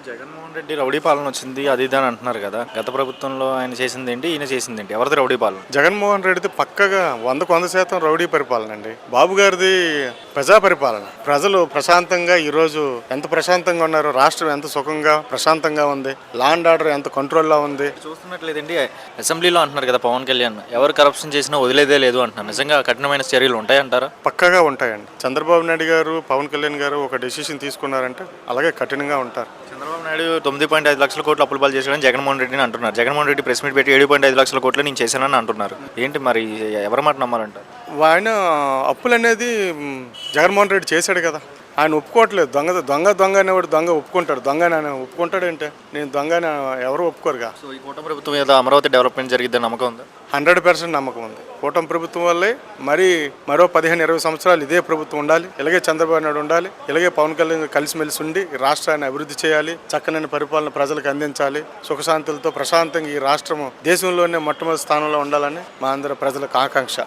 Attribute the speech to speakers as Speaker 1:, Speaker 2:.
Speaker 1: Jaganmohan Reddy rowdy పాలన వచ్చింది అది ఇది అని అంటున్నారు కదా. గత ప్రభుత్వంలో ఆయన చేసింది ఏంటి, ఈయన చేసింది ఏంటి, ఎవరిది రౌడీ పాలన?
Speaker 2: జగన్మోహన్ రెడ్డిది పక్కగా 100% రౌడీ పరిపాలన అండి. బాబు గారిది ప్రజా పరిపాలన. ప్రజలు ప్రశాంతంగా ఈరోజు ఎంత ప్రశాంతంగా ఉన్నారు, రాష్ట్రం ఎంత సుఖంగా ప్రశాంతంగా ఉంది, లా అండ్ ఆర్డర్ ఎంత కంట్రోల్లో ఉంది.
Speaker 1: చూస్తున్నట్లేదండి, అసెంబ్లీలో అంటున్నారు కదా పవన్ కళ్యాణ్, ఎవరు కరప్షన్ చేసినా వదిలేదే లేదు అంటున్నారు. నిజంగా కఠినమైన చర్యలు ఉంటాయంటారా?
Speaker 2: పక్కగా ఉంటాయండి. చంద్రబాబు నాయుడు గారు, పవన్ కళ్యాణ్ గారు ఒక డెసిషన్ తీసుకున్నారంటే అలాగే కఠినంగా ఉంటారు.
Speaker 1: చంద్రబాబు నాయుడు 9.5 లక్షల కోట్లు అప్పులు పాలు చేశాడని జగన్మోహన్ రెడ్డిని అంటున్నారు. జగన్మోహన్ రెడ్డి ప్రెస్ మీట్ పెట్టి 7.5 లక్షల కోట్లు నేను చేశానని అంటున్నారు. ఏంటి మరి, ఎవరి మాట నమ్మాలంటారు?
Speaker 2: ఆయన అప్పులు అనేది జగన్మోహన్ రెడ్డి చేశాడు కదా, ఆయన ఒప్పుకోవట్లేదు. దొంగ దొంగ దొంగ అనేవాడు దొంగ ఒప్పుకుంటాడు. దొంగ అని ఒప్పుకుంటాడంటే నేను దొంగ అని ఎవరు ఒప్పుకోరుగా.
Speaker 1: సో ఈ కూటమి ప్రభుత్వం మీద అమరావతి డెవలప్మెంట్ జరిగిద్దని నమ్మకం ఉందా?
Speaker 2: 100% నమ్మకం ఉంది. కూటమి ప్రభుత్వం వల్లే మరో 15-20 సంవత్సరాలు ఇదే ప్రభుత్వం ఉండాలి. ఇలాగే చంద్రబాబు నాయుడు ఉండాలి. ఇలాగే పవన్ కళ్యాణ్ కలిసిమెలిసి ఉండి ఈ రాష్ట్రాన్ని అభివృద్ధి చేయాలి. చక్కనైన పరిపాలన ప్రజలకు అందించాలి. సుఖశాంతులతో ప్రశాంతంగా ఈ రాష్ట్రం దేశంలోనే మొట్టమొదటి స్థానంలో ఉండాలని మా అందరి ప్రజలకు ఆకాంక్ష.